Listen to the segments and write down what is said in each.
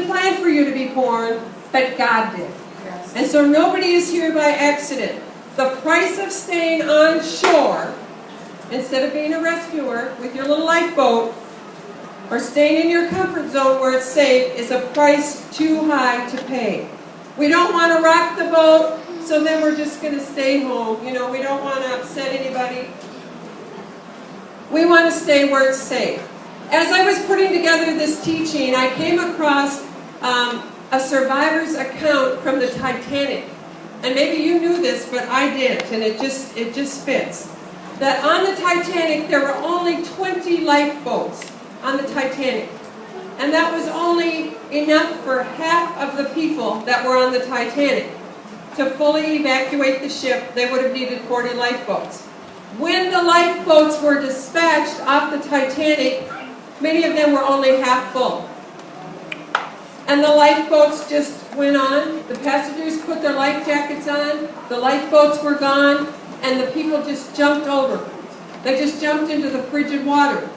didn't plan for you to be born, but God did. Yes. And so nobody is here by accident. The price of staying on shore, instead of being a rescuer with your little lifeboat, or staying in your comfort zone where it's safe, is a price too high to pay. We don't want to rock the boat, so then we're just going to stay home. You know, we don't want to upset anybody. We want to stay where it's safe. As I was putting together this teaching, I came across a survivor's account from the Titanic. And maybe you knew this, but I didn't, and it just fits. That on the Titanic, there were only 20 lifeboats on the Titanic. And that was only enough for half of the people that were on the Titanic. To fully evacuate the ship, they would have needed 40 lifeboats. When the lifeboats were dispatched off the Titanic, many of them were only half full. And the lifeboats just went on. The passengers put their life jackets on. The lifeboats were gone. And the people just jumped over. They just jumped into the frigid water.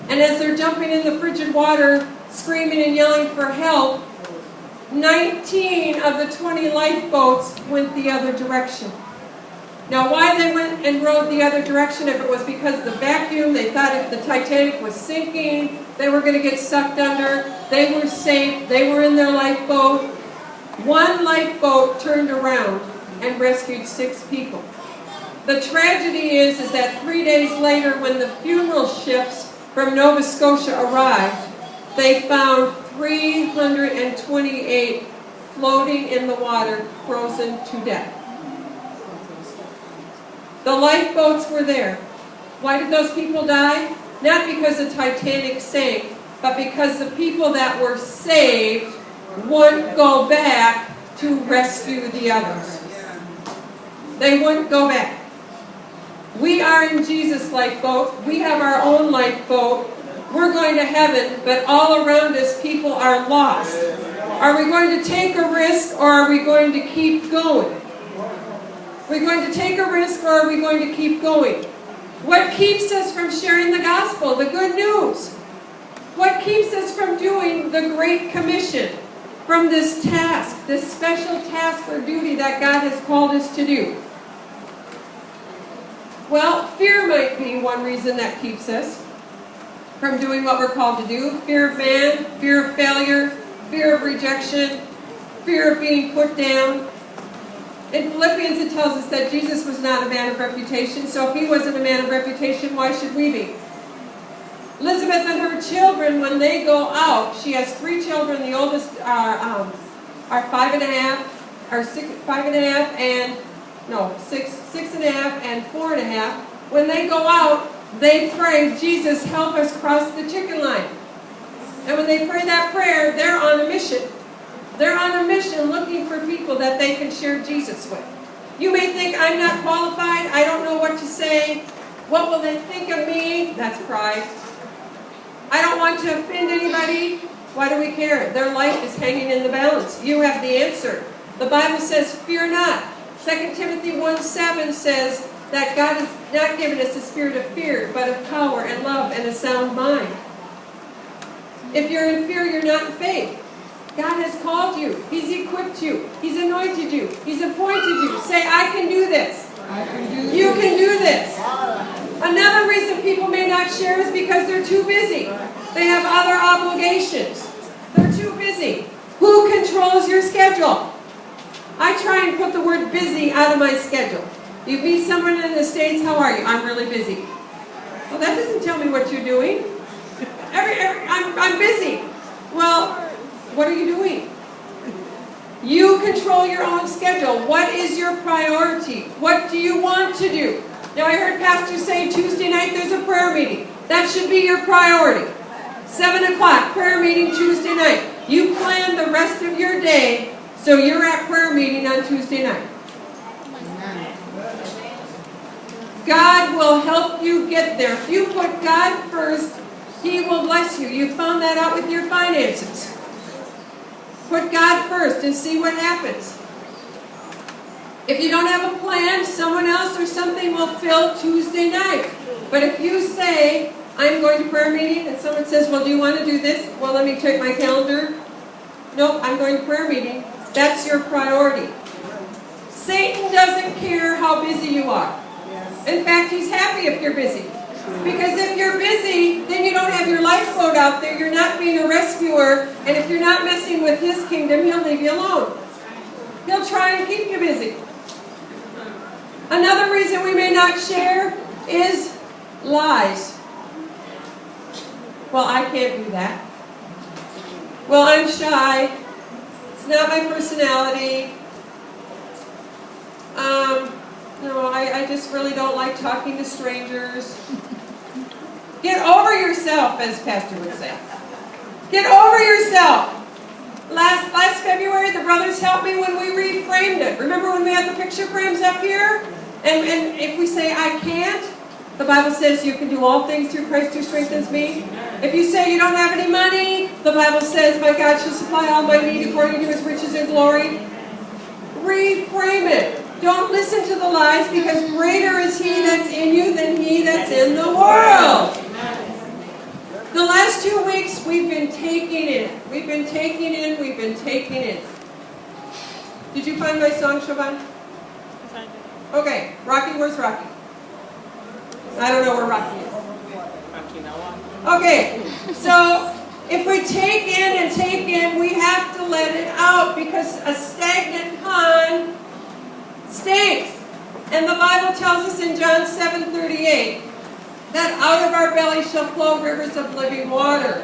And as they're jumping in the frigid water, screaming and yelling for help, 19 of the 20 lifeboats went the other direction. Now, why they went and rowed the other direction, if it was because of the vacuum, they thought if the Titanic was sinking, they were going to get sucked under, they were safe, they were in their lifeboat. One lifeboat turned around and rescued 6 people. The tragedy is that 3 days later, when the funeral ships from Nova Scotia arrived, they found 328 floating in the water, frozen to death. The lifeboats were there. Why did those people die? Not because the Titanic sank, but because the people that were saved wouldn't go back to rescue the others. They wouldn't go back. We are in Jesus' lifeboat. We have our own lifeboat. We're going to heaven, but all around us people are lost. Are we going to take a risk, or are we going to keep going? Are we going to take a risk, or are we going to keep going? What keeps us from sharing the gospel, the good news? What keeps us from doing the Great Commission, from this task, this special task or duty that God has called us to do? Well, fear might be one reason that keeps us from doing what we're called to do. Fear of man, fear of failure, fear of rejection, fear of being put down. In Philippians it tells us that Jesus was not a man of reputation, so if he wasn't a man of reputation, why should we be? Elizabeth and her children, when they go out, she has 3 children. The oldest are 5.5, or 5.5, and no, 6.5 and 4.5. When they go out, they pray, Jesus, help us cross the chicken line. And when they pray that prayer, they're on a mission. They're on a mission looking for people that they can share Jesus with. You may think, I'm not qualified, I don't know what to say. What will they think of me? That's pride. I don't want to offend anybody. Why do we care? Their life is hanging in the balance. You have the answer. The Bible says, fear not. 2 Timothy 1:7 says that God has not given us a spirit of fear, but of power and love and a sound mind. If you're in fear, you're not in faith. God has called you. He's equipped you. He's anointed you. He's appointed you. Say, I can do this. I can do You can do this. Another reason people may not share is because they're too busy. They have other obligations. They're too busy. Who controls your schedule? I try and put the word busy out of my schedule. You meet someone in the States, how are you? I'm really busy. Well, that doesn't tell me what you're doing. I'm busy. Well, what are you doing? You control your own schedule. What is your priority? What do you want to do? Now, I heard Pastor say Tuesday night there's a prayer meeting. That should be your priority. 7 o'clock, prayer meeting Tuesday night. You plan the rest of your day so you're at prayer meeting on Tuesday night. God will help you get there. If you put God first, He will bless you. You found that out with your finances. Put God first and see what happens. If you don't have a plan, someone else or something will fill Tuesday night. But if you say, I'm going to prayer meeting, and someone says, well, do you want to do this? Well, let me check my calendar. Nope, I'm going to prayer meeting. That's your priority. Satan doesn't care how busy you are. In fact, he's happy if you're busy. Because if you're busy, then you don't have your lifeboat out there. You're not being a rescuer. And if you're not messing with his kingdom, he'll leave you alone. He'll try and keep you busy. Another reason we may not share is lies. Well, I can't do that. Well, I'm shy. It's not my personality. No, I just really don't like talking to strangers. Get over yourself, as Pastor would say. Get over yourself. Last February, the brothers helped me when we reframed it. Remember when we had the picture frames up here? And if we say, I can't, the Bible says you can do all things through Christ who strengthens me. If you say you don't have any money, the Bible says, my God shall supply all my need according to his riches and glory. Reframe it. Don't listen to the lies, because greater is he that's in you than he that's in the world. The last 2 weeks, we've been taking in. We've been taking in. We've been taking in. Did you find my song, Siobhan? Okay. Rocky, where's Rocky? I don't know where Rocky is. Okay. So, if we take in and take in, we have to let it out, because a stagnant pond stinks. And the Bible tells us in John 7:38 that out of our belly shall flow rivers of living water.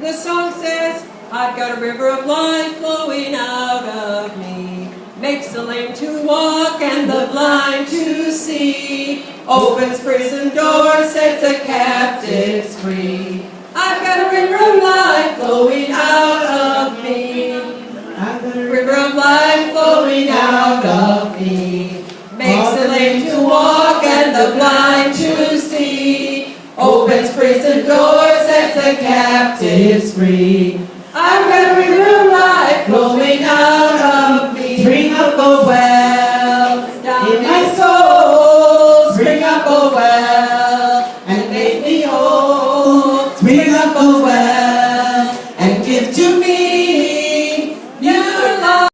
The song says, I've got a river of life flowing out of me, makes the lame to walk and the blind to see, opens prison doors, sets the captives free. I've got a river of life flowing out of me. I've got a river of life flowing out of me, makes the lame to walk and the blind to see, opens prison doors, sets the captives free. I've got a river of life flowing out of me. Stream of gold.